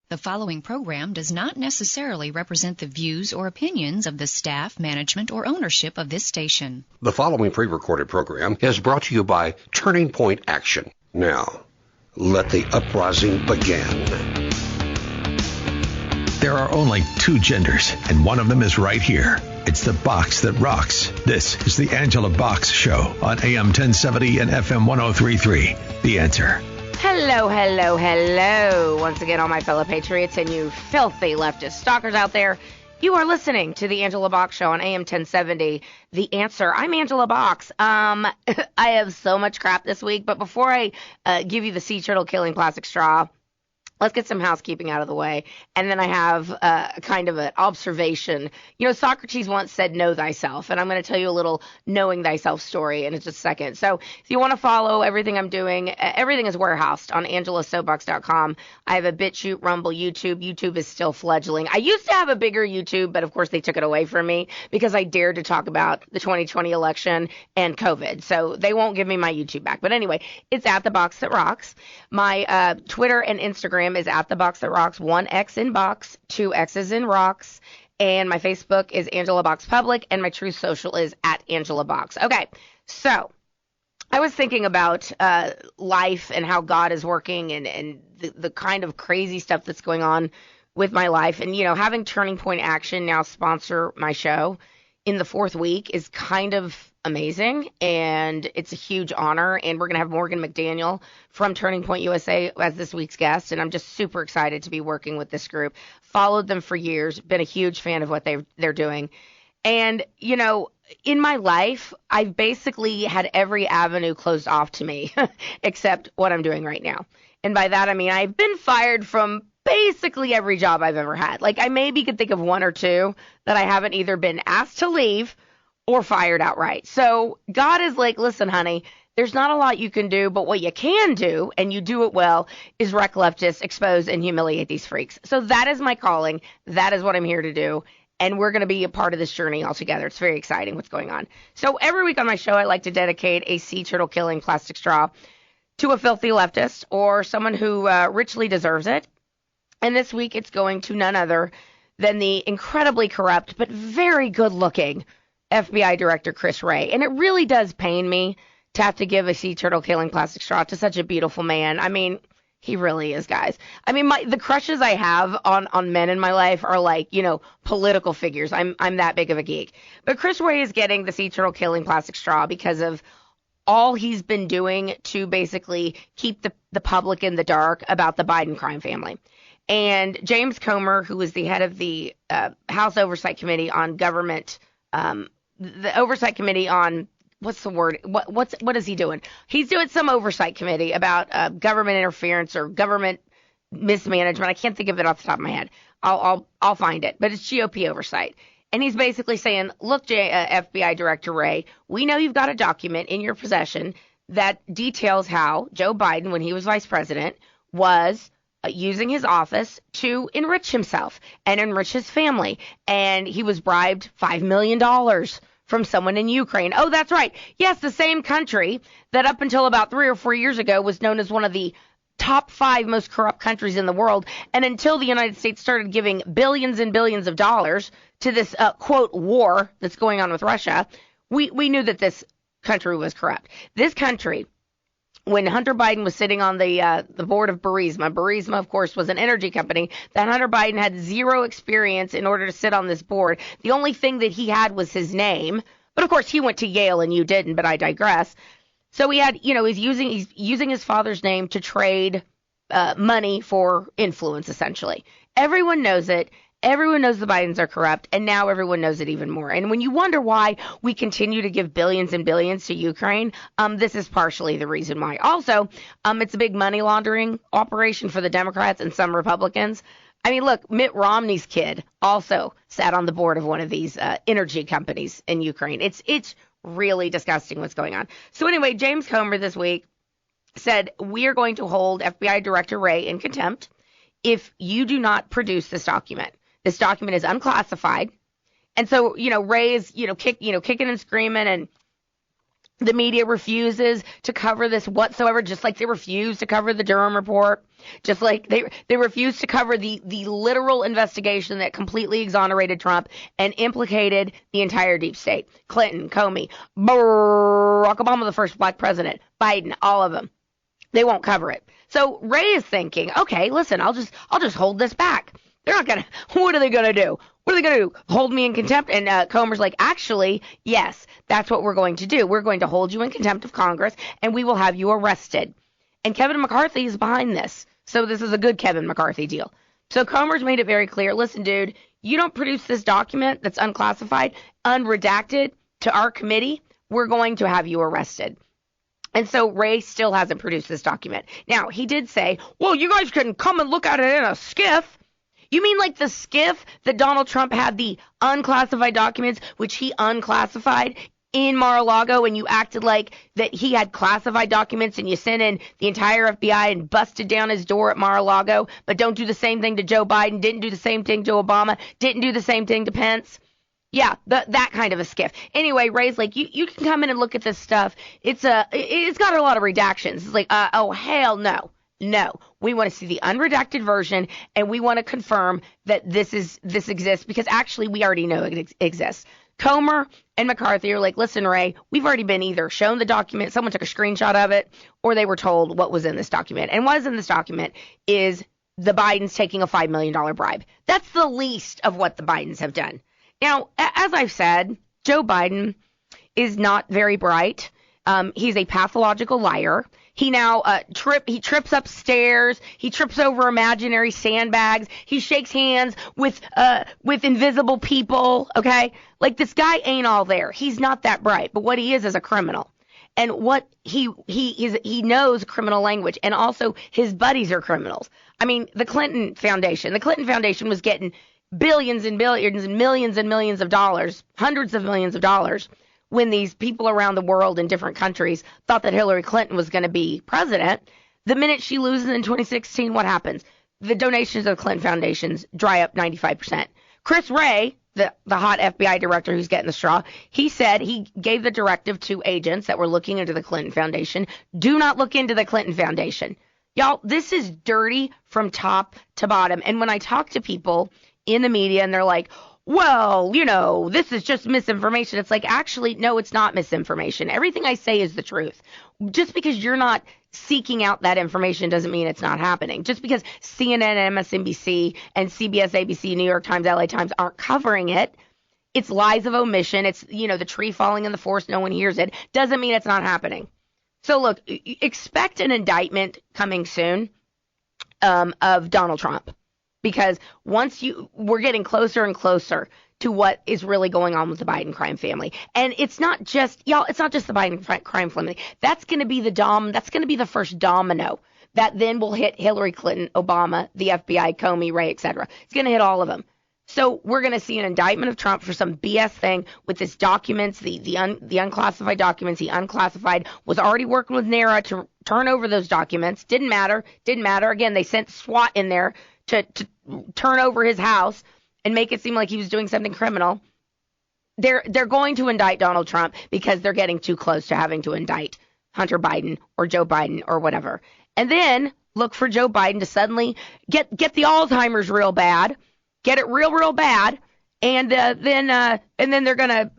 The following program does not necessarily represent the views or opinions of the staff, management, or ownership of this station. The following pre-recorded program is brought to you by Turning Point Action. Now, let the uprising begin. There are only two genders, and one of them is right here. It's the box that rocks. This is the Angela Box Show on AM 1070 and FM 1033. The Answer. Hello, hello, hello. Once again, all my fellow patriots and you filthy leftist stalkers out there, you are listening to the Angela Box Show on AM 1070. The Answer. I'm Angela Box. I have so much crap this week, but before I give you the sea turtle killing plastic straw, let's get some housekeeping out of the way. And then I have kind of an observation. You know, Socrates once said, know thyself. And I'm going to tell you a little knowing thyself story in just a second. So if you want to follow everything I'm doing, everything is warehoused on angelasoapbox.com. I have a BitChute, Rumble, YouTube. YouTube is still fledgling. I used to have a bigger YouTube, but of course they took it away from me because I dared to talk about the 2020 election and COVID. So they won't give me my YouTube back. But anyway, it's at The Box That Rocks. My Twitter and Instagram is at The Box That Rocks, 1 X in box, 2 X's in rocks, and my Facebook is Angela Box Public, and my Truth Social is at Angela Box. Okay, so I was thinking about life and how God is working and the kind of crazy stuff that's going on with my life, and, you know, having Turning Point Action now sponsor my show in the 4th week is kind of amazing, and it's a huge honor, and we're going to have Morgonn McMichael from Turning Point USA as this week's guest, and I'm just super excited to be working with this group. Followed them for years, been a huge fan of what they're doing, and, you know, in my life, I've basically had every avenue closed off to me except what I'm doing right now, and by that I mean I've been fired from basically every job I've ever had. Like, I maybe could think of one or two that I haven't either been asked to leave or fired outright. So God is like, listen, honey, there's not a lot you can do, but what you can do, and you do it well, is wreck leftists, expose and humiliate these freaks. So that is my calling. That is what I'm here to do. And we're going to be a part of this journey all together. It's very exciting what's going on. So every week on my show, I like to dedicate a sea turtle killing plastic straw to a filthy leftist or someone who richly deserves it. And this week, it's going to none other than the incredibly corrupt but very good-looking FBI Director Chris Wray. And it really does pain me to have to give a sea turtle killing plastic straw to such a beautiful man. I mean, he really is, guys. I mean, the crushes I have on men in my life are like, you know, political figures. I'm that big of a geek. But Chris Wray is getting the sea turtle killing plastic straw because of all he's been doing to basically keep the public in the dark about the Biden crime family. And James Comer, who is the head of the House Oversight Committee on Government, the Oversight Committee on, what's the word? What is he doing? He's doing some oversight committee about government interference or government mismanagement. I can't think of it off the top of my head. I'll find it, but it's GOP oversight. And he's basically saying, look, FBI Director Wray, we know you've got a document in your possession that details how Joe Biden, when he was vice president, was using his office to enrich himself and enrich his family. And he was bribed $5 million from someone in Ukraine. Oh, that's right. Yes, the same country that up until about 3 or 4 years ago was known as one of the top 5 most corrupt countries in the world. And until the United States started giving billions and billions of dollars to this, quote, war that's going on with Russia, we knew that this country was corrupt. This country, when Hunter Biden was sitting on the board of Burisma, of course, was an energy company that Hunter Biden had zero experience in order to sit on this board. The only thing that he had was his name. But, of course, he went to Yale and you didn't, but I digress. So he had, you know, he's using his father's name to trade money for influence, essentially. Everyone knows it. Everyone knows the Bidens are corrupt, and now everyone knows it even more. And when you wonder why we continue to give billions and billions to Ukraine, this is partially the reason why. Also, it's a big money laundering operation for the Democrats and some Republicans. I mean, look, Mitt Romney's kid also sat on the board of one of these energy companies in Ukraine. It's really disgusting what's going on. So anyway, James Comer this week said, we are going to hold FBI Director Wray in contempt if you do not produce this document. This document is unclassified. And so, you know, Wray is, kicking and screaming and The media refuses to cover this whatsoever, just like they refuse to cover the Durham report, just like they refuse to cover the literal investigation that completely exonerated Trump and implicated the entire deep state. Clinton, Comey, Barack Obama, the first black president, Biden, all of them. They won't cover it. So Wray is thinking, okay, listen, I'll just hold this back. They're not gonna. What are they gonna do? What are they gonna do? Hold me in contempt? And Comer's like, actually, yes, that's what we're going to do. We're going to hold you in contempt of Congress, and we will have you arrested. And Kevin McCarthy is behind this. So this is a good Kevin McCarthy deal. So Comer's made it very clear. Listen, dude, you don't produce this document that's unclassified, unredacted to our committee, we're going to have you arrested. And so Wray still hasn't produced this document. Now, he did say, well, you guys can come and look at it in a skiff. You mean like the skiff that Donald Trump had the unclassified documents, which he unclassified in Mar-a-Lago, and you acted like that he had classified documents and you sent in the entire FBI and busted down his door at Mar-a-Lago, but don't do the same thing to Joe Biden, didn't do the same thing to Obama, didn't do the same thing to Pence? Yeah, that kind of a skiff. Anyway, Ray's like, you can come in and look at this stuff. It's got a lot of redactions. It's like, oh, hell no. No, we want to see the unredacted version, and we want to confirm that this exists, because actually we already know it exists. Comer and McCarthy are like, listen, Wray, we've already been either shown the document, someone took a screenshot of it, or they were told what was in this document. And what is in this document is the Bidens taking a $5 million bribe. That's the least of what the Bidens have done. Now, as I've said, Joe Biden is not very bright. He's a pathological liar. He now trips upstairs. He trips over imaginary sandbags. He shakes hands with invisible people. Okay, like this guy ain't all there. He's not that bright. But what he is a criminal, and what he knows criminal language, and also his buddies are criminals. I mean, the Clinton Foundation. The Clinton Foundation was getting billions and billions and millions of dollars, hundreds of millions of dollars, when these people around the world in different countries thought that Hillary Clinton was going to be president. The minute she loses in 2016, what happens? The donations of the Clinton Foundations dry up 95%. Chris Wray, the hot FBI director who's getting the straw, he said he gave the directive to agents that were looking into the Clinton Foundation, do not look into the Clinton Foundation. Y'all, this is dirty from top to bottom. And when I talk to people in the media and they're like, well, this is just misinformation. It's like, actually, no, it's not misinformation. Everything I say is the truth. Just because you're not seeking out that information doesn't mean it's not happening. Just because CNN, MSNBC, and CBS, ABC, New York Times, LA Times aren't covering it, it's lies of omission. It's, the tree falling in the forest, no one hears it, doesn't mean it's not happening. So look, expect an indictment coming soon of Donald Trump. Because we're getting closer and closer to what is really going on with the Biden crime family. And it's not just the Biden crime family. That's going to be that's going to be the first domino that then will hit Hillary Clinton, Obama, the FBI, Comey, Wray, etc. It's going to hit all of them. So we're going to see an indictment of Trump for some BS thing with his documents, the unclassified documents. He unclassified, was already working with NARA to turn over those documents. Didn't matter. Again, they sent SWAT in there to turn over his house and make it seem like he was doing something criminal. They're going to indict Donald Trump because they're getting too close to having to indict Hunter Biden or Joe Biden or whatever. And then look for Joe Biden to suddenly get the Alzheimer's real bad, get it real bad, and then they're going to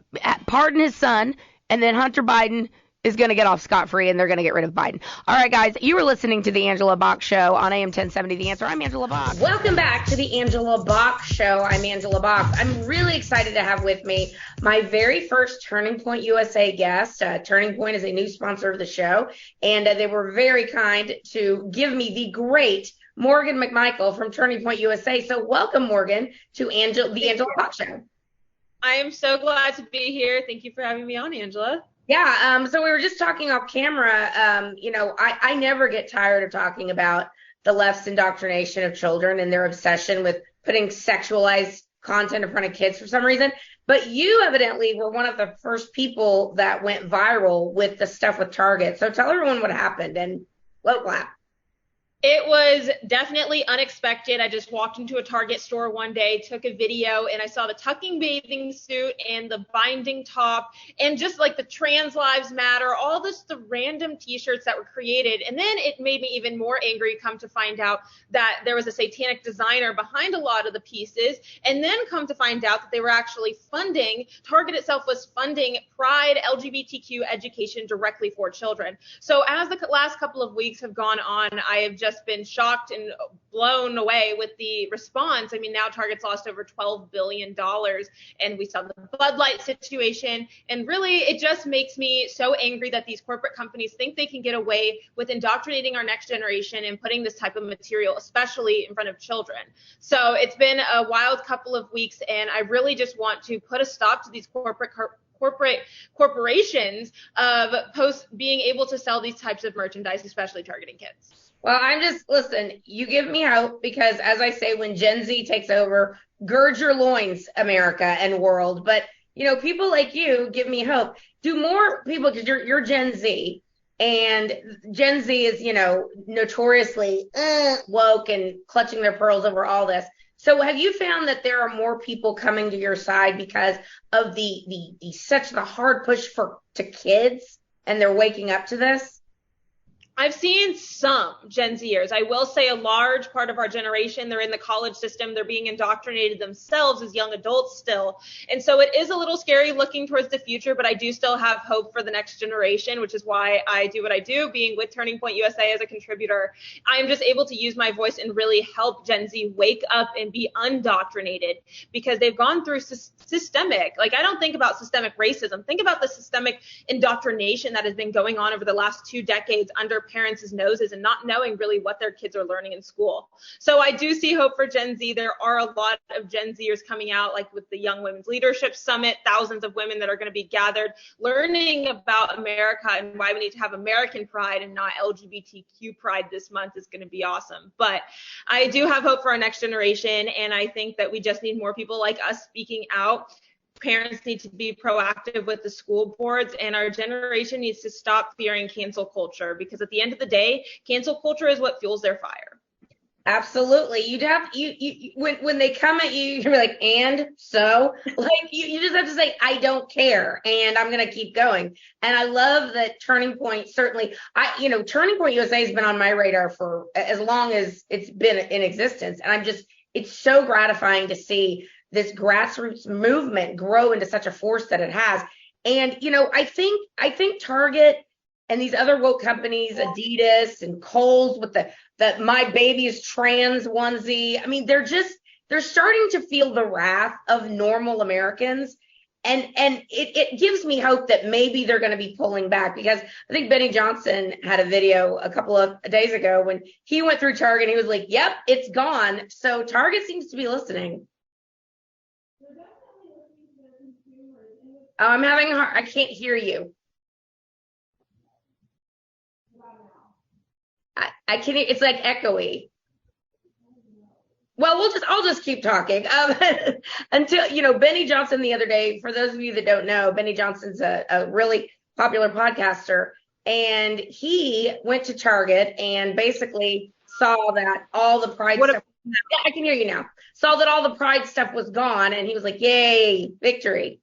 pardon his son, and then Hunter Biden is going to get off scot-free, and they're going to get rid of Biden. All right, guys, you were listening to The Angela Box Show on AM 1070 The Answer. I'm Angela Box. Welcome back to The Angela Box Show. I'm Angela Box. I'm really excited to have with me my very first Turning Point USA guest. Turning Point is a new sponsor of the show, and they were very kind to give me the great Morgonn McMichael from Turning Point USA. So welcome, Morgonn, to The Angela Box Show. I am so glad to be here. Thank you for having me on, Angela. Yeah, so we were just talking off camera. I never get tired of talking about the left's indoctrination of children and their obsession with putting sexualized content in front of kids for some reason. But you evidently were one of the first people that went viral with the stuff with Target. So tell everyone what happened and what clap. It was definitely unexpected. I just walked into a Target store one day, took a video, and I saw the tucking bathing suit and the binding top and just like the trans lives matter, all the random t-shirts that were created. And then it made me even more angry come to find out that there was a satanic designer behind a lot of the pieces. And then come to find out that they were actually Target itself was funding Pride LGBTQ education directly for children. So as the last couple of weeks have gone on, I have just been shocked and blown away with the response. I mean, now Target's lost over $12 billion, and we saw the Bud Light situation. And really, it just makes me so angry that these corporate companies think they can get away with indoctrinating our next generation and putting this type of material, especially in front of children. So it's been a wild couple of weeks, and I really just want to put a stop to these corporations of being able to sell these types of merchandise, especially targeting kids. Well, listen, you give me hope because, as I say, when Gen Z takes over, gird your loins, America and world. But, people like you give me hope. Do more people, because you're Gen Z, and Gen Z is, notoriously woke and clutching their pearls over all this. So have you found that there are more people coming to your side because of such the hard push to kids, and they're waking up to this? I've seen some Gen Zers. I will say a large part of our generation, they're in the college system. They're being indoctrinated themselves as young adults still. And so it is a little scary looking towards the future, but I do still have hope for the next generation, which is why I do what I do, being with Turning Point USA as a contributor. I am just able to use my voice and really help Gen Z wake up and be undoctrinated because they've gone through systemic, I don't think about systemic racism. Think about the systemic indoctrination that has been going on over the last 2 decades under parents' noses and not knowing really what their kids are learning in school. So I do see hope for Gen Z. There are a lot of Gen Zers coming out, like with the Young Women's Leadership Summit, thousands of women that are going to be gathered learning about America and why we need to have American pride and not LGBTQ pride this month is going to be awesome. But I do have hope for our next generation, and I think that we just need more people like us speaking out. Parents need to be proactive with the school boards, and our generation needs to stop fearing cancel culture because at the end of the day, cancel culture is what fuels their fire. Absolutely. When they come at you, you're like, and so you just have to say, I don't care. And I'm going to keep going. And I love that Turning Point. Certainly Turning Point USA has been on my radar for as long as it's been in existence. And it's so gratifying to see this grassroots movement grow into such a force that it has. And, I think Target and these other woke companies, Adidas and Kohl's with the My Baby's Trans onesie, I mean, they're starting to feel the wrath of normal Americans. And it gives me hope that maybe they're going to be pulling back, because I think Benny Johnson had a video a couple of days ago when he went through Target and he was like, yep, it's gone. So Target seems to be listening. I'm having I can't hear you. I can't. It's like echoey. Well, I'll just keep talking until Benny Johnson the other day. For those of you that don't know, Benny Johnson's a really popular podcaster, and he went to Target and basically saw that all the Pride stuff. Yeah, I can hear you now. Saw that all the Pride stuff was gone, and he was like, "Yay, victory!"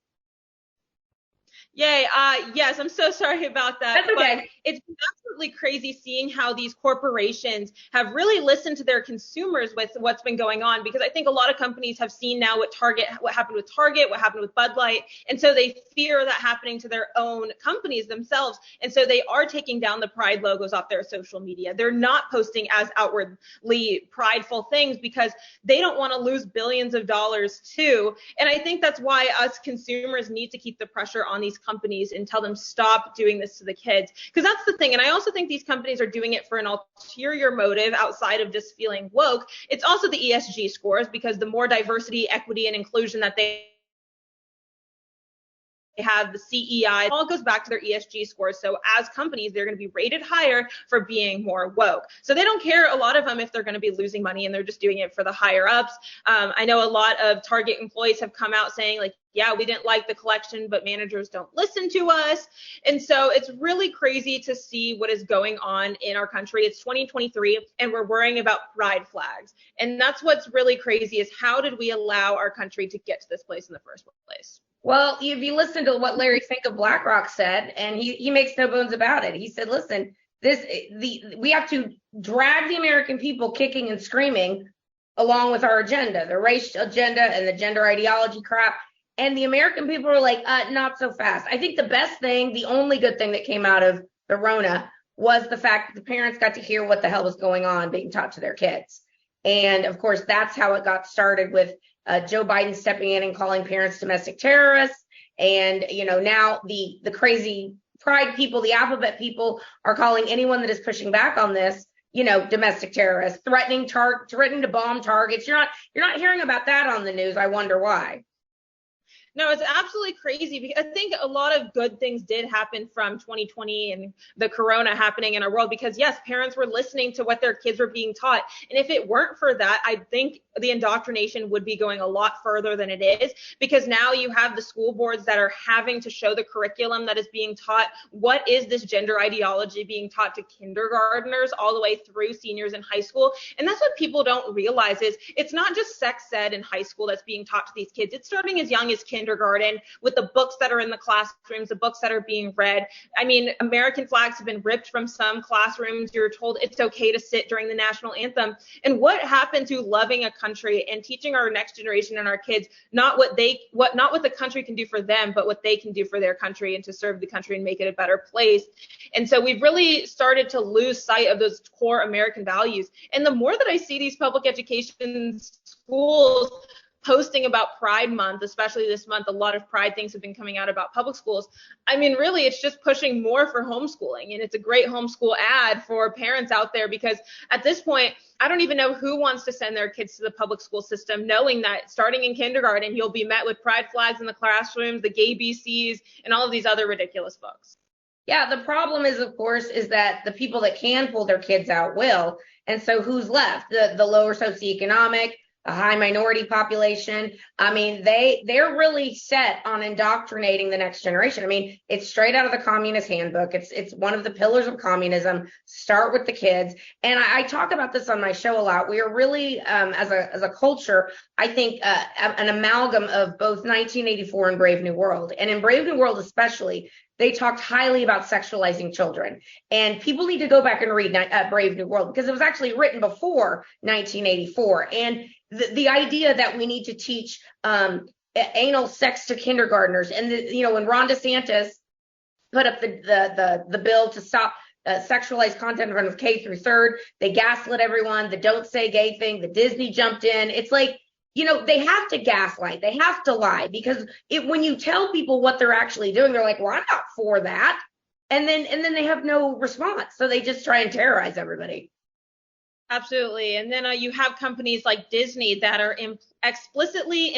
Yay. Yes, I'm so sorry about that. That's okay. But it's been absolutely crazy seeing how these corporations have really listened to their consumers with what's been going on, because I think a lot of companies have seen now what happened with Target, what happened with Bud Light. And so they fear that happening to their own companies themselves. And so they are taking down the Pride logos off their social media. They're not posting as outwardly prideful things because they don't want to lose billions of dollars too. And I think that's why us consumers need to keep the pressure on these companies and tell them stop doing this to the kids, because that's the thing. And I also think these companies are doing it for an ulterior motive outside of just feeling woke. It's also the ESG scores, because the more diversity, equity, and inclusion that they have the CEI. It all goes back to their ESG scores. So as companies, they're going to be rated higher for being more woke. So they don't care, a lot of them, if they're going to be losing money, and they're just doing it for the higher ups. I know a lot of Target employees have come out saying, like, yeah, we didn't like the collection, but managers don't listen to us. And so it's really crazy to see what is going on in our country. It's 2023, and we're worrying about pride flags. And that's what's really crazy, is how did we allow our country to get to this place in the first place? Well, if you listen to what Larry Fink of BlackRock said, and he makes no bones about it. He said, listen, we have to drag the American people kicking and screaming along with our agenda, the race agenda and the gender ideology crap. And the American people are like, not so fast. I think the best thing, the only good thing that came out of the Rona was the fact that the parents got to hear what the hell was going on being taught to their kids. And of course, that's how it got started, with Joe Biden stepping in and calling parents domestic terrorists. And, now the crazy pride people, the alphabet people, are calling anyone that is pushing back on this, domestic terrorists, threatening to bomb targets. You're not hearing about that on the news. I wonder why. No, it's absolutely crazy, because I think a lot of good things did happen from 2020 and the corona happening in our world, because yes, parents were listening to what their kids were being taught. And if it weren't for that, I think the indoctrination would be going a lot further than it is, because now you have the school boards that are having to show the curriculum that is being taught. What is this gender ideology being taught to kindergartners all the way through seniors in high school? And that's what people don't realize, is it's not just sex ed in high school that's being taught to these kids. It's starting as young as kindergarten, with the books that are in the classrooms, the books that are being read. I mean, American flags have been ripped from some classrooms. You're told it's okay to sit during the national anthem. And what happened to loving a country and teaching our next generation and our kids not what the country can do for them, but what they can do for their country and to serve the country and make it a better place? And so we've really started to lose sight of those core American values. And the more that I see these public education schools posting about Pride Month, especially this month, a lot of Pride things have been coming out about public schools. I mean, really, it's just pushing more for homeschooling. And it's a great homeschool ad for parents out there, because at this point, I don't even know who wants to send their kids to the public school system, knowing that starting in kindergarten, you'll be met with pride flags in the classrooms, the gay BCs, and all of these other ridiculous books. Yeah, the problem is, of course, is that the people that can pull their kids out will. And so who's left? The lower socioeconomic, a high minority population. I mean, they're really set on indoctrinating the next generation. I mean, it's straight out of the Communist Handbook. It's one of the pillars of communism. Start with the kids. And I talk about this on my show a lot. We are really, as a culture, I think an amalgam of both 1984 and Brave New World. And in Brave New World especially, they talked highly about sexualizing children. And people need to go back and read Brave New World, because it was actually written before 1984. And the idea that we need to teach anal sex to kindergartners, and when Ron DeSantis put up the bill to stop sexualized content in front of K through third, they gaslit everyone. The don't say gay thing, the Disney jumped in. It's like, they have to gaslight, they have to lie, because when you tell people what they're actually doing, they're like, well, I'm not for that. And then they have no response. So they just try and terrorize everybody. Absolutely. And then you have companies like Disney that are implicitly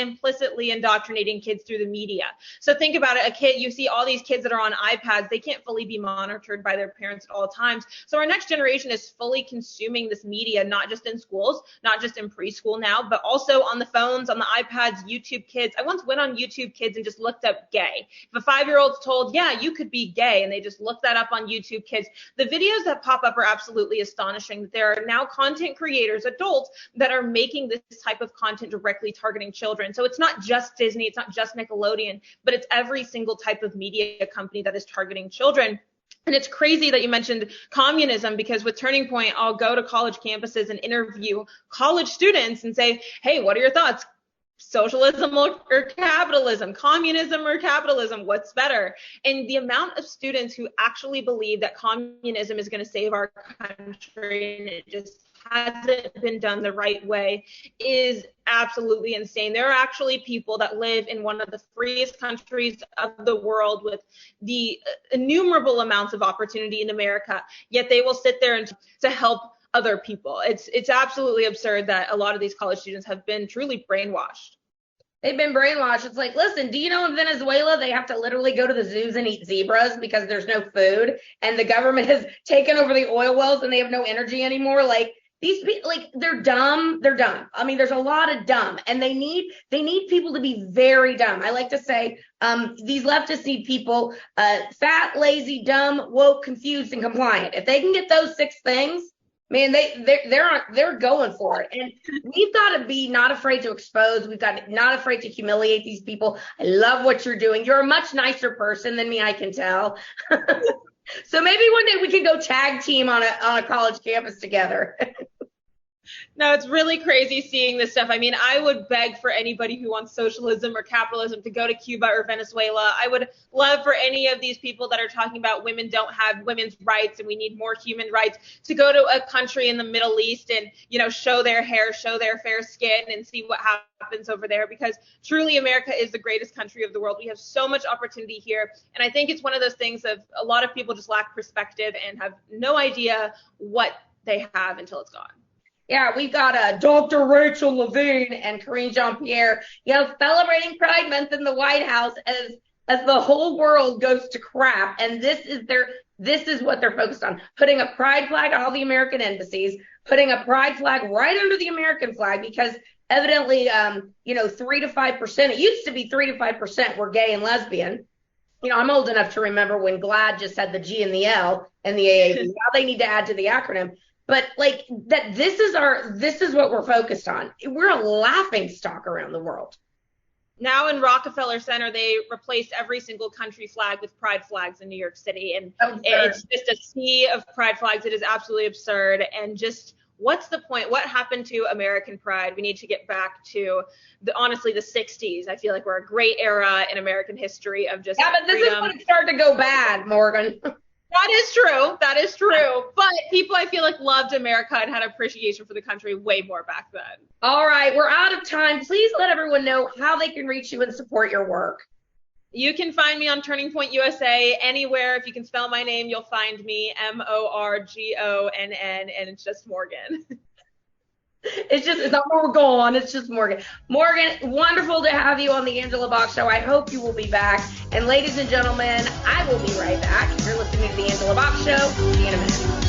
indoctrinating kids through the media. So think about it. A kid, you see all these kids that are on iPads, they can't fully be monitored by their parents at all times. So our next generation is fully consuming this media, not just in schools, not just in preschool now, but also on the phones, on the iPads, YouTube Kids. I once went on YouTube Kids and just looked up gay. If a 5-year-old's told, yeah, you could be gay, and they just look that up on YouTube Kids, the videos that pop up are absolutely astonishing. There are now content creators, adults, that are making this type of content directly targeting children. So it's not just Disney, it's not just Nickelodeon, but it's every single type of media company that is targeting children. And it's crazy that you mentioned communism, because with Turning Point, I'll go to college campuses and interview college students and say, hey, what are your thoughts? Socialism or capitalism, communism or capitalism, what's better? And the amount of students who actually believe that communism is going to save our country, and it just hasn't been done the right way, is absolutely insane. There are actually people that live in one of the freest countries of the world with the innumerable amounts of opportunity in America, yet they will sit there and to help other people. It's absolutely absurd that a lot of these college students have been truly brainwashed. They've been brainwashed. It's like, listen, do you know in Venezuela they have to literally go to the zoos and eat zebras because there's no food and the government has taken over the oil wells and they have no energy anymore? Like, these people, like, they're dumb. They're dumb. I mean, there's a lot of dumb, and they need people to be very dumb. I like to say these leftists need people fat, lazy, dumb, woke, confused, and compliant. If they can get those 6 things, man, they're going for it. And we've got to be not afraid to expose. We've got to not afraid to humiliate these people. I love what you're doing. You're a much nicer person than me, I can tell. So maybe one day we could go tag team on a college campus together. No, it's really crazy seeing this stuff. I mean, I would beg for anybody who wants socialism or capitalism to go to Cuba or Venezuela. I would love for any of these people that are talking about women don't have women's rights and we need more human rights to go to a country in the Middle East and, you know, show their hair, show their fair skin and see what happens over there, because truly America is the greatest country of the world. We have so much opportunity here. And I think it's one of those things of a lot of people just lack perspective and have no idea what they have until it's gone. Yeah, we've got Dr. Rachel Levine and Karine Jean-Pierre, you know, celebrating Pride Month in the White House as the whole world goes to crap. And this is what they're focused on, putting a pride flag on all the American embassies, putting a pride flag right under the American flag, because evidently, 3 to 5%, it used to be 3 to 5% were gay and lesbian. You know, I'm old enough to remember when GLAAD just had the G and the L and the AAV. Now they need to add to the acronym. But like that, this is what we're focused on. We're a laughing stock around the world. Now in Rockefeller Center, they replaced every single country flag with pride flags in New York City. And it's just a sea of pride flags. It is absolutely absurd. And just what's the point? What happened to American pride? We need to get back to honestly the 60s. I feel like we're a great era in American history of just but this freedom. is when it started to go bad, Morgan. That is true. That is true. But people, I feel like, loved America and had appreciation for the country way more back then. All right. We're out of time. Please let everyone know how they can reach you and support your work. You can find me on Turning Point USA anywhere. If you can spell my name, you'll find me, Morgonn, and it's just Morgan. It's not Morgonn, it's just Morgan. Morgan, wonderful to have you on the Angela Box Show. I hope you will be back. And ladies and gentlemen, I will be right back. You're listening to the Angela Box Show. See you in a minute.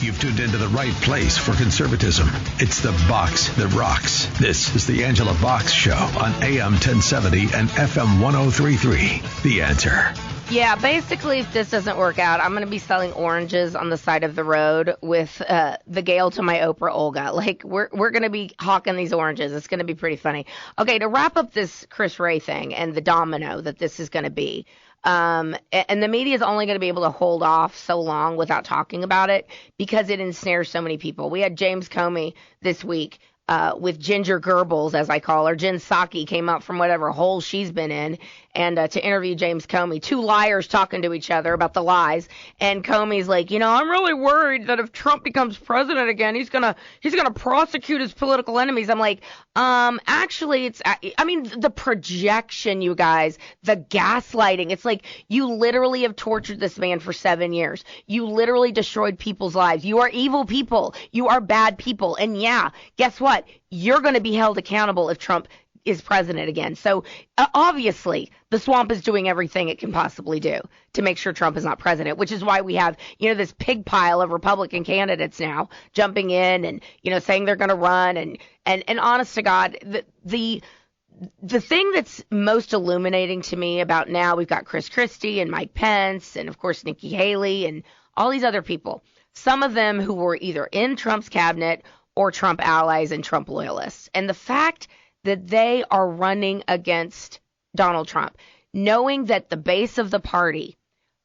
You've tuned into the right place for conservatism. It's the box that rocks. This is the Angela Box Show on AM 1070 and FM 1033. The Answer. Yeah, basically, if this doesn't work out, I'm going to be selling oranges on the side of the road with the Gail to my Oprah Olga. Like, we're going to be hawking these oranges. It's going to be pretty funny. Okay, to wrap up this Chris Wray thing and the domino that this is going to be, and the media is only going to be able to hold off so long without talking about it because it ensnares so many people. We had James Comey this week. With Ginger Goebbels, as I call her. Jen Psaki came up from whatever hole she's been in and to interview James Comey. 2 liars talking to each other about the lies. And Comey's like, I'm really worried that if Trump becomes president again, he's gonna prosecute his political enemies. I'm like, actually, the projection, you guys, the gaslighting. It's like you literally have tortured this man for 7 years. You literally destroyed people's lives. You are evil people. You are bad people. And yeah, guess what? You're going to be held accountable if Trump is president again. So obviously the swamp is doing everything it can possibly do to make sure Trump is not president, which is why we have, this pig pile of Republican candidates now jumping in and, saying they're going to run. And honest to God, the thing that's most illuminating to me about now, we've got Chris Christie and Mike Pence and of course Nikki Haley and all these other people, some of them who were either in Trump's cabinet or Trump allies and Trump loyalists. And the fact that they are running against Donald Trump, knowing that the base of the party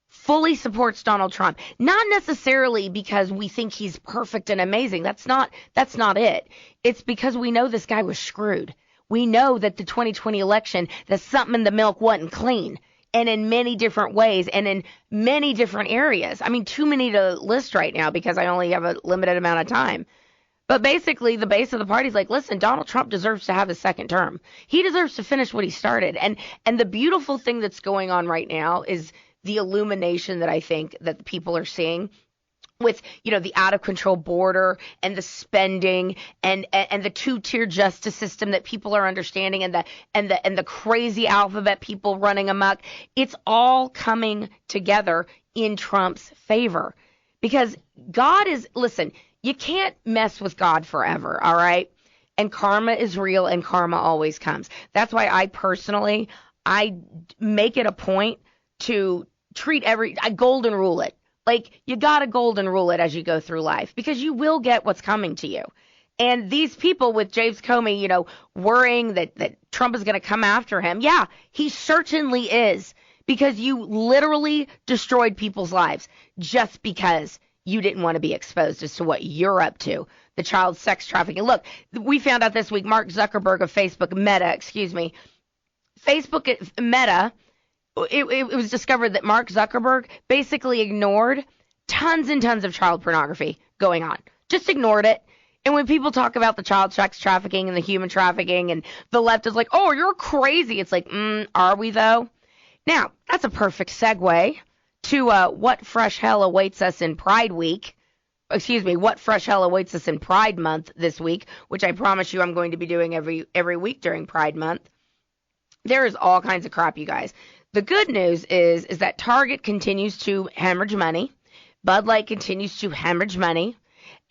fully supports Donald Trump, not necessarily because we think he's perfect and amazing. That's not it. It's because we know this guy was screwed. We know that the 2020 election, that something in the milk wasn't clean. And in many different ways and in many different areas. I mean, too many to list right now because I only have a limited amount of time. But basically, the base of the party is like, listen, Donald Trump deserves to have his second term. He deserves to finish what he started. And the beautiful thing that's going on right now is the illumination that I think that the people are seeing with, the out of control border and the spending and the two-tier justice system that people are understanding and the crazy alphabet people running amok. It's all coming together in Trump's favor because listen, you can't mess with God forever. All right. And karma is real and karma always comes. That's why I make it a point to treat I golden rule it. Like, you got to golden rule it as you go through life because you will get what's coming to you. And these people with James Comey, worrying that Trump is going to come after him. Yeah, he certainly is because you literally destroyed people's lives just because you didn't want to be exposed as to what you're up to. The child sex trafficking. Look, we found out this week, Mark Zuckerberg of Facebook, Meta, it was discovered that Mark Zuckerberg basically ignored tons and tons of child pornography going on. Just ignored it. And when people talk about the child sex trafficking and the human trafficking and the left is like, oh, you're crazy. It's like, are we though? Now, that's a perfect segue to what fresh hell awaits us in Pride Week. What fresh hell awaits us in Pride Month this week, which I promise you I'm going to be doing every week during Pride Month. There is all kinds of crap, you guys. The good news is that Target continues to hemorrhage money. Bud Light continues to hemorrhage money.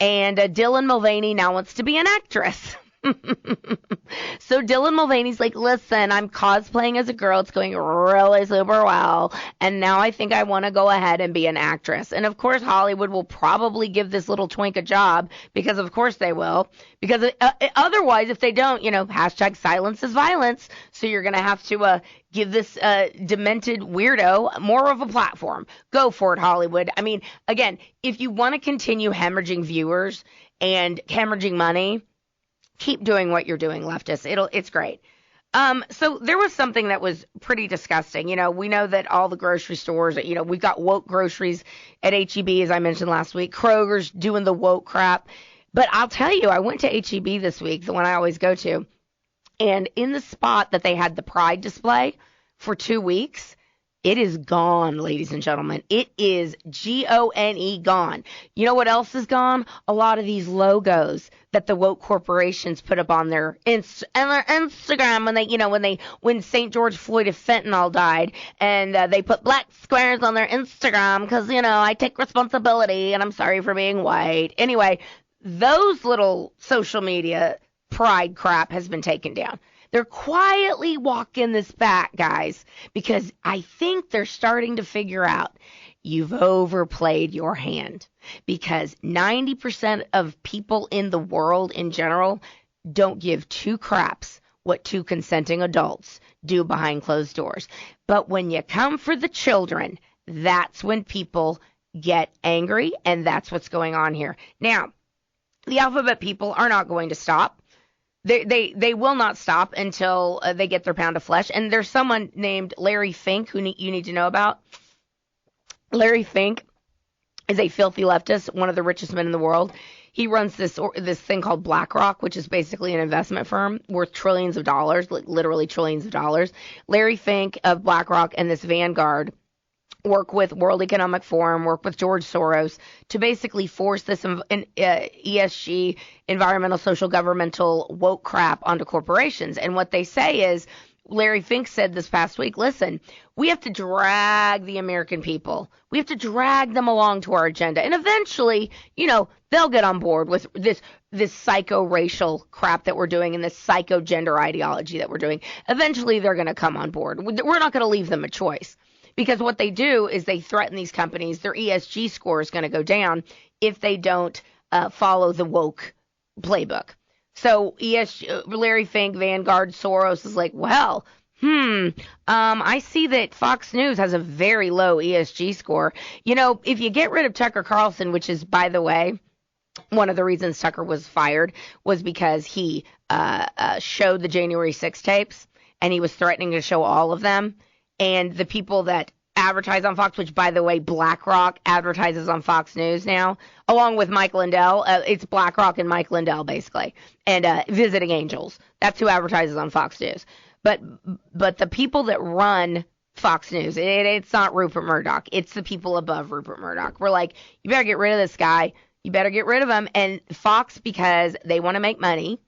And Dylan Mulvaney now wants to be an actress. So Dylan Mulvaney's like, listen, I'm cosplaying as a girl. It's going really super well. And now I think I want to go ahead and be an actress. And of course, Hollywood will probably give this little twink a job because of course they will. Because otherwise, if they don't, hashtag silence is violence. So you're going to have to give this demented weirdo more of a platform. Go for it, Hollywood. I mean, again, if you want to continue hemorrhaging viewers and hemorrhaging money, keep doing what you're doing, leftists. It's great. So there was something that was pretty disgusting. We know that all the grocery stores, we've got woke groceries at H-E-B, as I mentioned last week. Kroger's doing the woke crap. But I'll tell you, I went to H-E-B this week, the one I always go to, and in the spot that they had the Pride display for 2 weeks, it is gone, ladies and gentlemen. It is Gone gone. You know what else is gone? A lot of these logos that the woke corporations put up on their Instagram when St. George Floyd of fentanyl died, and they put black squares on their Instagram because I take responsibility and I'm sorry for being white. Anyway, those little social media pride crap has been taken down. They're quietly walking this back, guys, because I think they're starting to figure out you've overplayed your hand because 90% of people in the world in general don't give two craps what two consenting adults do behind closed doors. But when you come for the children, that's when people get angry, and that's what's going on here. Now, the alphabet people are not going to stop. They will not stop until they get their pound of flesh. And there's someone named Larry Fink who you need to know about. Larry Fink is a filthy leftist, one of the richest men in the world. He runs this thing called BlackRock, which is basically an investment firm worth trillions of dollars, like literally trillions of dollars. Larry Fink of BlackRock and this Vanguard work with World Economic Forum, work with George Soros to basically force this ESG, environmental, social, governmental woke crap onto corporations. And what they say is, Larry Fink said this past week, listen, we have to drag the American people. We have to drag them along to our agenda. And eventually, they'll get on board with this psycho-racial crap that we're doing and this psycho-gender ideology that we're doing. Eventually, they're going to come on board. We're not going to leave them a choice. Because what they do is they threaten these companies. Their ESG score is going to go down if they don't follow the woke playbook. So Larry Fink, Vanguard, Soros is like, well, I see that Fox News has a very low ESG score. If you get rid of Tucker Carlson, which is, by the way, one of the reasons Tucker was fired was because he showed the January 6 tapes, and he was threatening to show all of them. And the people that advertise on Fox, which, by the way, BlackRock advertises on Fox News now, along with Mike Lindell. It's BlackRock and Mike Lindell, basically, and Visiting Angels. That's who advertises on Fox News. But the people that run Fox News. It's not Rupert Murdoch. It's the people above Rupert Murdoch. We're like, you better get rid of this guy. You better get rid of him. And Fox, because they want to make money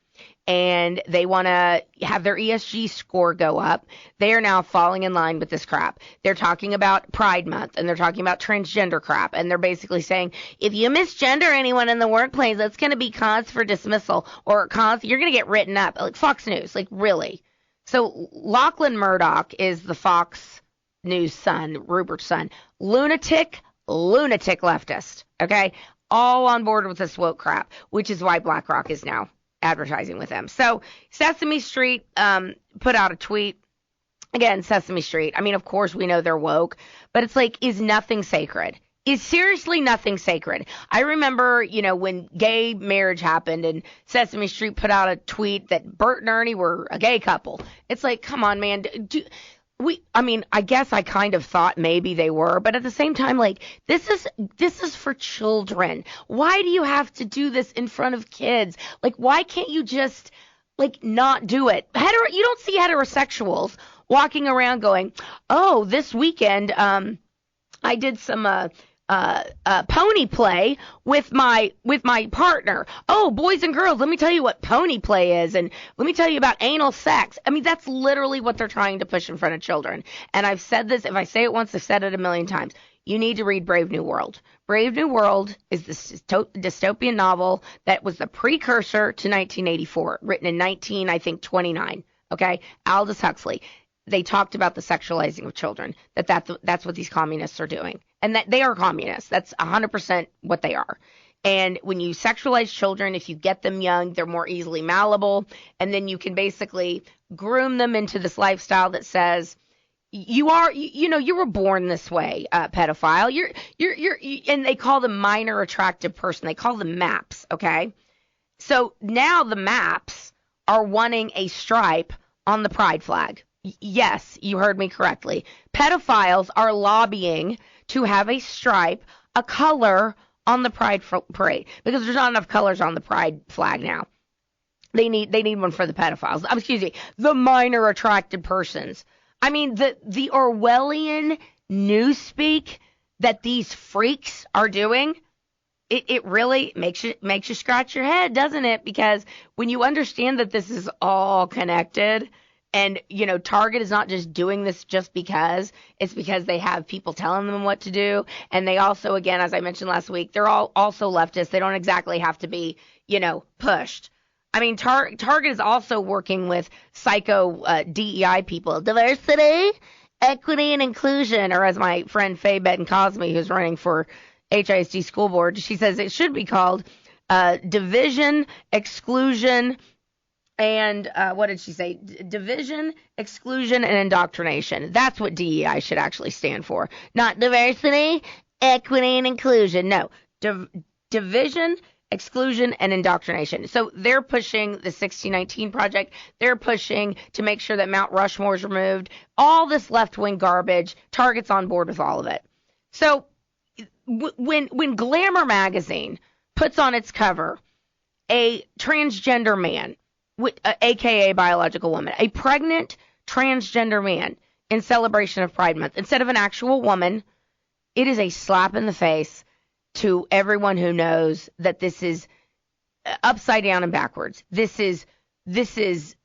and they want to have their ESG score go up, they are now falling in line with this crap. They're talking about Pride Month, and they're talking about transgender crap, and they're basically saying, if you misgender anyone in the workplace, that's going to be cause for dismissal, or you're going to get written up. Like, Fox News, like, really? So Lachlan Murdoch is the Fox News son, Rupert's son. Lunatic leftist, okay? All on board with this woke crap, which is why BlackRock is now advertising with them. So Sesame Street put out a tweet. Again, Sesame Street. I mean, of course we know they're woke, but it's like, is nothing sacred? Is seriously nothing sacred? I remember, when gay marriage happened and Sesame Street put out a tweet that Bert and Ernie were a gay couple. It's like, come on, man. I guess I kind of thought maybe they were, but at the same time, like, this is for children. Why do you have to do this in front of kids? Like, why can't you just, like, not do it? You don't see heterosexuals walking around going, oh, this weekend, I did some, pony play with my partner. Oh, boys and girls, let me tell you what pony play is, and let me tell you about anal sex. I mean, that's literally what they're trying to push in front of children. And I've said this, if I say it once, I've said it a million times. You need to read Brave New World. Brave New World is this dystopian novel that was the precursor to 1984, written in 1929. Okay, Aldous Huxley. They talked about the sexualizing of children, that's what these communists are doing. And that they are communists. That's 100% what they are. And when you sexualize children, if you get them young, they're more easily malleable. And then you can basically groom them into this lifestyle that says, you were born this way, pedophile. And they call them minor attractive person. They call them MAPS, okay? So now the MAPS are wanting a stripe on the pride flag. Yes, you heard me correctly. Pedophiles are lobbying to have a stripe, a color on the pride parade, because there's not enough colors on the pride flag now. They need one for the pedophiles. Excuse me, the minor attracted persons. I mean, the Orwellian newspeak that these freaks are doing, it really makes you scratch your head, doesn't it? Because when you understand that this is all connected. And, Target is not just doing this just because. It's because they have people telling them what to do. And they also, again, as I mentioned last week, they're all also leftists. They don't exactly have to be, pushed. I mean, Target is also working with psycho DEI people. Diversity, equity, and inclusion. Or as my friend Faye Benton-Cosme, who's running for HISD school board, she says it should be called division, exclusion, and what did she say? Division, exclusion, and indoctrination. That's what DEI should actually stand for. Not diversity, equity, and inclusion. No, division, exclusion, and indoctrination. So they're pushing the 1619 Project. They're pushing to make sure that Mount Rushmore is removed. All this left-wing garbage. Target's on board with all of it. So when Glamour magazine puts on its cover a transgender man, AKA biological woman, a pregnant transgender man in celebration of Pride Month, instead of an actual woman, it is a slap in the face to everyone who knows that this is upside down and backwards. This is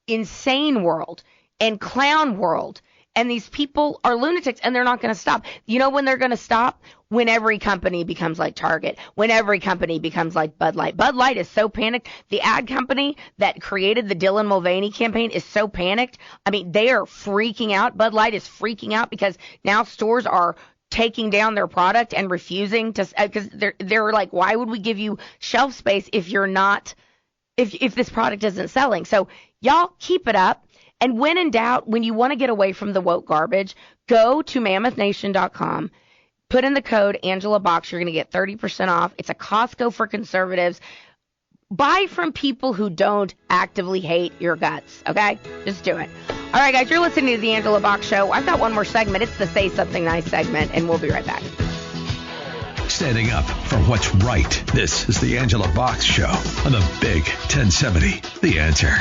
insane world and clown world. And these people are lunatics, and they're not going to stop. You know when they're going to stop? When every company becomes like Target. When every company becomes like Bud Light. Bud Light is so panicked. The ad company that created the Dylan Mulvaney campaign is so panicked. I mean, they are freaking out. Bud Light is freaking out because now stores are taking down their product and refusing to, because they're like, why would we give you shelf space if you're not, if this product isn't selling? So y'all keep it up. And when in doubt, when you want to get away from the woke garbage, go to mammothnation.com, put in the code Angela Box. You're going to get 30% off. It's a Costco for conservatives. Buy from people who don't actively hate your guts, okay? Just do it. All right, guys, you're listening to the Angela Box Show. I've got one more segment. It's the Say Something Nice segment, and we'll be right back. Standing up for what's right. This is the Angela Box Show on the Big 1070. The Answer.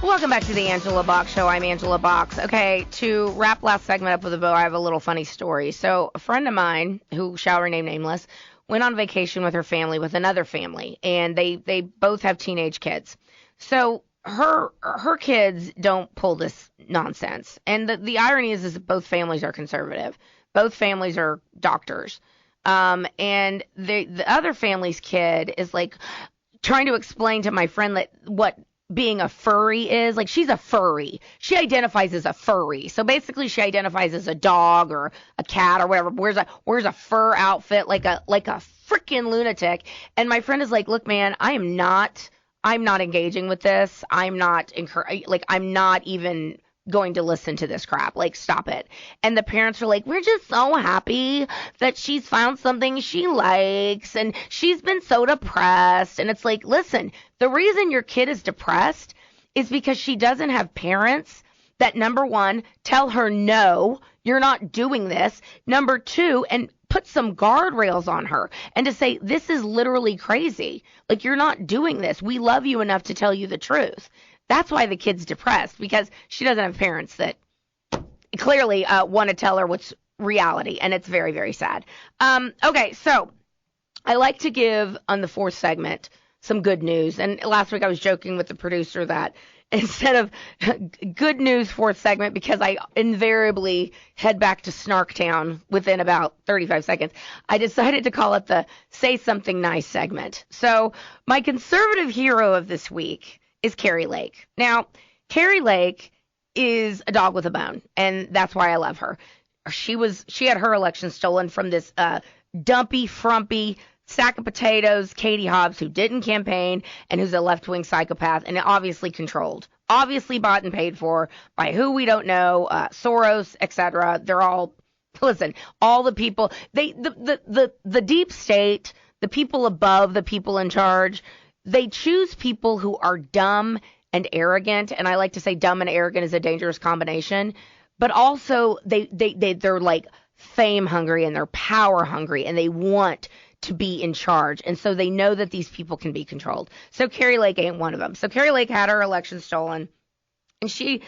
Welcome back to the Angela Box Show. I'm Angela Box. Okay, to wrap last segment up with a bow, I have a little funny story. So a friend of mine, who shall remain nameless, went on vacation with her family with another family, and they both have teenage kids. So her kids don't pull this nonsense. And the irony is that both families are conservative. Both families are doctors. And the other family's kid is like trying to explain to my friend that what being a furry is. Like, she's a furry. She identifies as a furry. So basically she identifies as a dog or a cat or whatever, wears a fur outfit like a freaking lunatic. And my friend is like, look, man, I'm not engaging with this. I'm not even going to listen to this crap. Like, stop it. And the parents are like, we're just so happy that she's found something she likes and she's been so depressed. And it's like, listen, the reason your kid is depressed is because she doesn't have parents that, number one, tell her, no, you're not doing this. Number two, and put some guardrails on her and to say, this is literally crazy. Like, you're not doing this. We love you enough to tell you the truth. That's why the kid's depressed, because she doesn't have parents that clearly want to tell her what's reality, and it's very, very sad. Okay, so I like to give, on the fourth segment, some good news. And last week I was joking with the producer that instead of good news fourth segment, because I invariably head back to Snarktown within about 35 seconds, I decided to call it the Say Something Nice segment. So my conservative hero of this week is Kari Lake. Now, Kari Lake is a dog with a bone, and that's why I love her. She had her election stolen from this dumpy, frumpy sack of potatoes, Katie Hobbs, who didn't campaign and who's a left-wing psychopath and obviously controlled, obviously bought and paid for by who we don't know, Soros, etc. They're all, listen, all the people, the deep state, the people above the people in charge, they choose people who are dumb and arrogant, and I like to say dumb and arrogant is a dangerous combination, but also they're like fame hungry and they're power hungry and they want to be in charge, and so they know that these people can be controlled. So Kari Lake ain't one of them. So Kari Lake had her election stolen, and she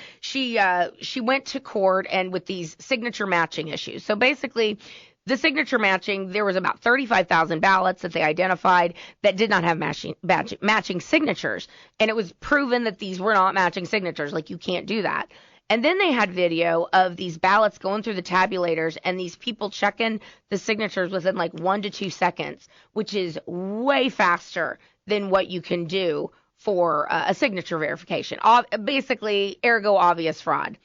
went to court and with these signature matching issues. So basically, the signature matching, there was about 35,000 ballots that they identified that did not have matching signatures. And it was proven that these were not matching signatures. Like, you can't do that. And then they had video of these ballots going through the tabulators and these people checking the signatures within like 1 to 2 seconds, which is way faster than what you can do for a signature verification. Basically, ergo obvious fraud.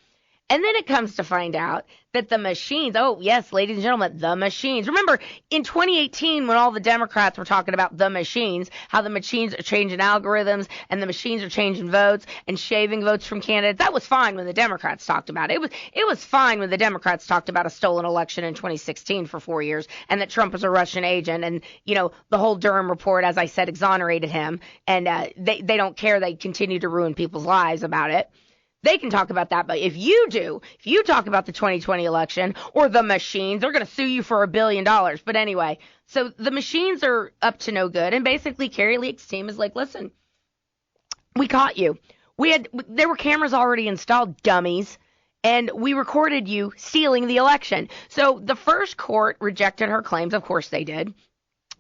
And then it comes to find out that the machines, oh, yes, ladies and gentlemen, the machines. Remember, in 2018, when all the Democrats were talking about the machines, how the machines are changing algorithms and the machines are changing votes and shaving votes from candidates, that was fine when the Democrats talked about it. It was fine when the Democrats talked about a stolen election in 2016 for 4 years and that Trump was a Russian agent and, you know, the whole Durham report, as I said, exonerated him. And they don't care. They continue to ruin people's lives about it. They can talk about that, but if you talk about the 2020 election or the machines, they're going to sue you for $1 billion. But anyway, so the machines are up to no good. And basically, Kari Lake's team is like, listen, we caught you. There were cameras already installed, dummies, and we recorded you stealing the election. So the first court rejected her claims. Of course they did.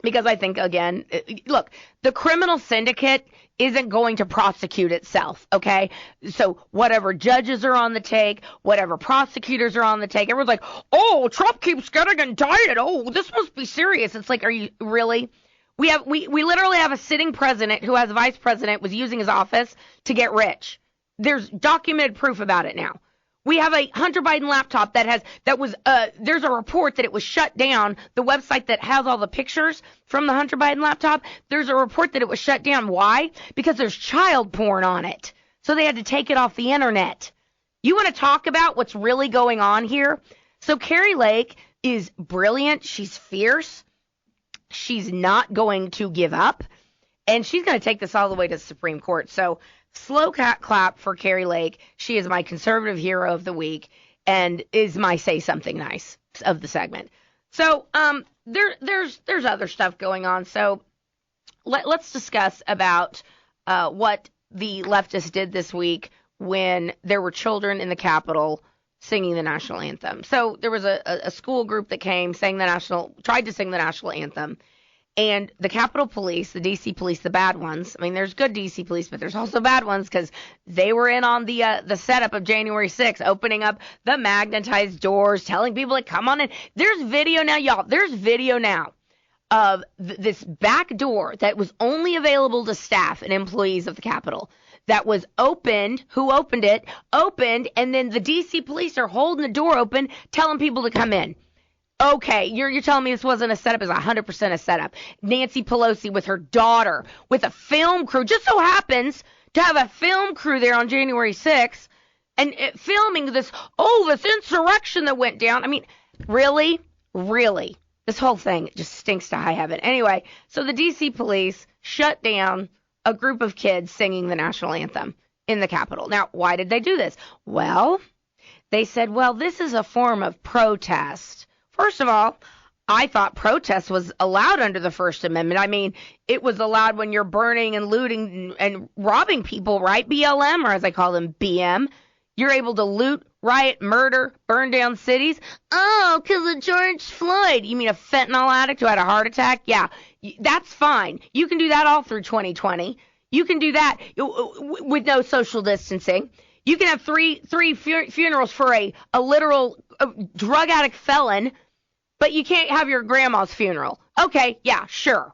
Because I think, again, look, the criminal syndicate isn't going to prosecute itself, okay? So whatever judges are on the take, whatever prosecutors are on the take, everyone's like, oh, Trump keeps getting indicted. Oh, this must be serious. It's like, are you really? We literally have a sitting president who, as vice president, was using his office to get rich. There's documented proof about it now. We have a Hunter Biden laptop there's a report that it was shut down. The website that has all the pictures from the Hunter Biden laptop, there's a report that it was shut down. Why? Because there's child porn on it. So they had to take it off the internet. You want to talk about what's really going on here? So Kari Lake is brilliant. She's fierce. She's not going to give up. And she's going to take this all the way to the Supreme Court. So slow clap for Kari Lake. She is my conservative hero of the week and is my Say Something Nice of the segment. So there's other stuff going on. So let's discuss about what the leftists did this week when there were children in the Capitol singing the national anthem. So there was a school group that came, tried to sing the national anthem. And the Capitol Police, the D.C. police, the bad ones, I mean, there's good D.C. police, but there's also bad ones because they were in on the setup of January 6th, opening up the magnetized doors, telling people to come on in. There's video now, y'all. There's video now of this back door that was only available to staff and employees of the Capitol that was opened. Who opened it? Opened, and then the D.C. police are holding the door open, telling people to come in. Okay, you're telling me this wasn't a setup? It's 100% a setup. Nancy Pelosi with her daughter, with a film crew, just so happens to have a film crew there on January 6th, and filming this insurrection that went down. I mean, really? This whole thing just stinks to high heaven. Anyway, so the D.C. police shut down a group of kids singing the national anthem in the Capitol. Now, why did they do this? Well, they said, this is a form of protest. First of all, I thought protest was allowed under the First Amendment. I mean, it was allowed when you're burning and looting and robbing people, right? BLM, or as I call them, BM. You're able to loot, riot, murder, burn down cities. Oh, because of George Floyd. You mean a fentanyl addict who had a heart attack? Yeah, that's fine. You can do that all through 2020. You can do that with no social distancing. You can have three funerals for a literal drug addict felon, but you can't have your grandma's funeral. Okay, yeah, sure.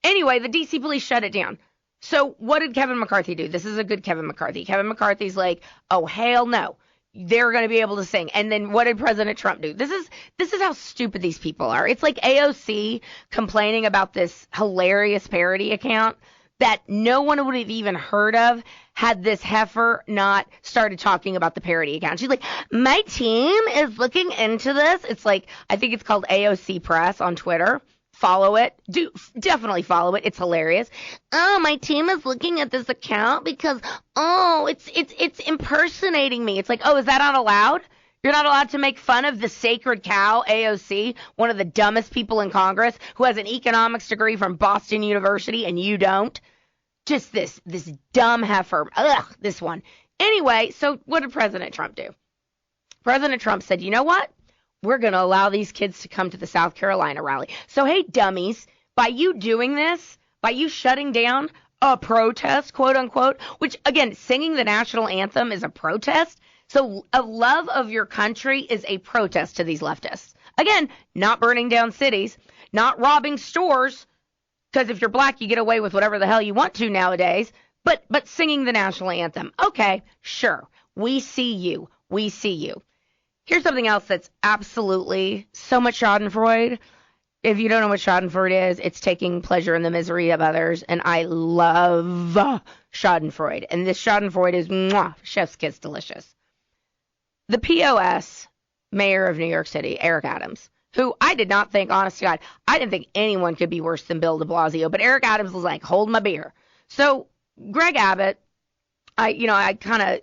Anyway, the D.C. police shut it down. So what did Kevin McCarthy do? This is a good Kevin McCarthy. Kevin McCarthy's like, oh, hell no. They're going to be able to sing. And then what did President Trump do? This is how stupid these people are. It's like AOC complaining about this hilarious parody account that no one would have even heard of had this heifer not started talking about the parody account. She's like, my team is looking into this. It's like, I think it's called AOC Press on Twitter. Follow it. Definitely follow it. It's hilarious. Oh, my team is looking at this account because, it's impersonating me. It's like, oh, is that not allowed? You're not allowed to make fun of the sacred cow, AOC, one of the dumbest people in Congress, who has an economics degree from Boston University, and you don't. Just this dumb heifer. Ugh, this one. Anyway, so what did President Trump do? President Trump said, you know what? We're going to allow these kids to come to the South Carolina rally. So, hey, dummies, by you doing this, by you shutting down a protest, quote unquote, which, again, singing the national anthem is a protest. So a love of your country is a protest to these leftists. Again, not burning down cities, not robbing stores, because if you're black, you get away with whatever the hell you want to nowadays, but singing the national anthem. Okay, sure. We see you. We see you. Here's something else that's absolutely so much Schadenfreude. If you don't know what Schadenfreude is, it's taking pleasure in the misery of others, and I love Schadenfreude. And this Schadenfreude is mwah, chef's kiss delicious. The POS mayor of New York City, Eric Adams, who I did not think, honest to God, I didn't think anyone could be worse than Bill de Blasio, but Eric Adams was like, hold my beer. So Greg Abbott, I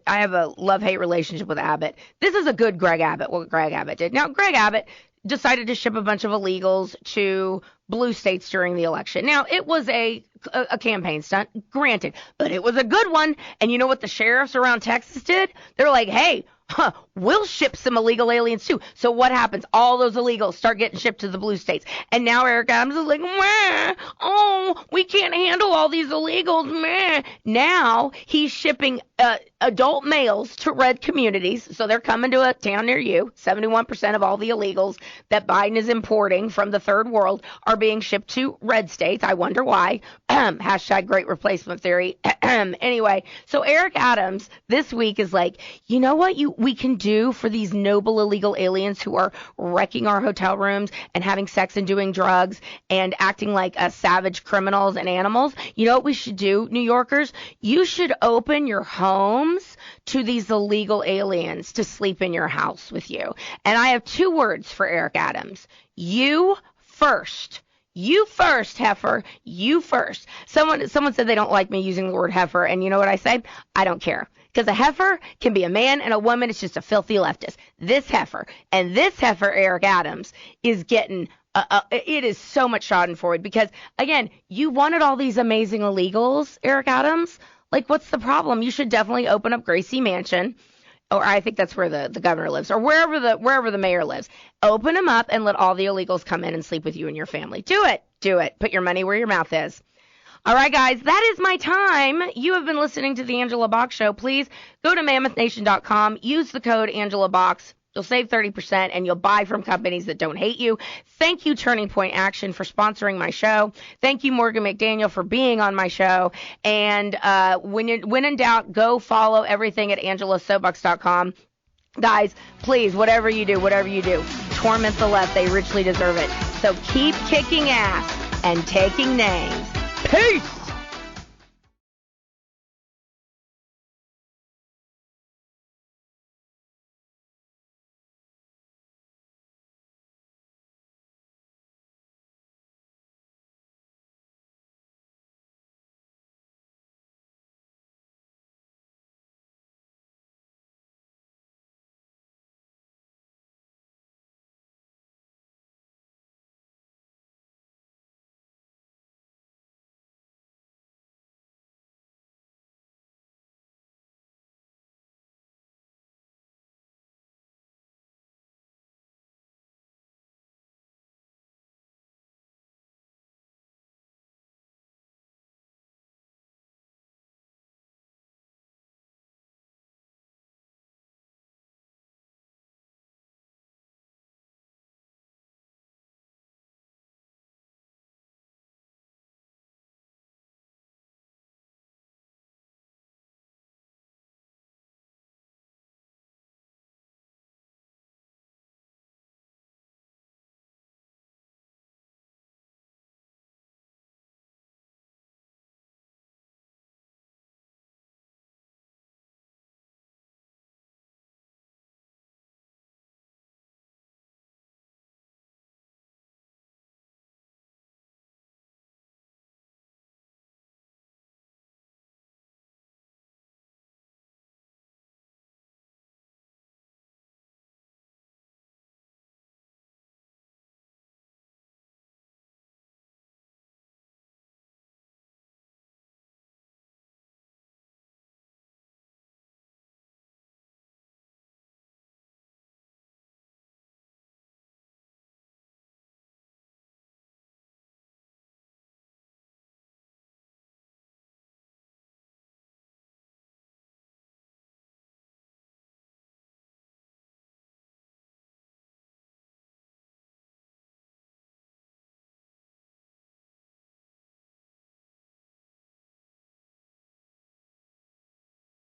have a love-hate relationship with Abbott. This is a good Greg Abbott, what Greg Abbott did. Now, Greg Abbott decided to ship a bunch of illegals to blue states during the election. Now, it was a campaign stunt, granted, but it was a good one. And you know what the sheriffs around Texas did? They're like, hey, we'll ship some illegal aliens too. So what happens? All those illegals start getting shipped to the blue states. And now Eric Adams is like, meh, oh, we can't handle all these illegals, meh. Now he's shipping adult males to red communities. So they're coming to a town near you. 71% of all the illegals that Biden is importing from the third world are being shipped to red states. I wonder why. Hashtag great replacement theory. Anyway, so Eric Adams this week is like, you know what we can do for these noble illegal aliens who are wrecking our hotel rooms and having sex and doing drugs and acting like savage criminals and animals? You know what we should do, New Yorkers? You should open your homes to these illegal aliens to sleep in your house with you. And I have two words for Eric Adams. You first. You first, heifer. You first. Someone said they don't like me using the word heifer, and you know what I say? I don't care. Because a heifer can be a man and a woman. It's just a filthy leftist. This heifer, Eric Adams, is getting, it is so much schadenfreude because, again, you wanted all these amazing illegals, Eric Adams. Like, what's the problem? You should definitely open up Gracie Mansion, or I think that's where the governor lives, or wherever the mayor lives. Open them up and let all the illegals come in and sleep with you and your family. Do it. Put your money where your mouth is. All right, guys, that is my time. You have been listening to the Angela Box Show. Please go to MammothNation.com. Use the code AngelaBox. You'll save 30%, and you'll buy from companies that don't hate you. Thank you, Turning Point Action, for sponsoring my show. Thank you, Morgonn McDaniel, for being on my show. And when in doubt, go follow everything at AngelaSoapbox.com. Guys, please, whatever you do, torment the left. They richly deserve it. So keep kicking ass and taking names. Peace!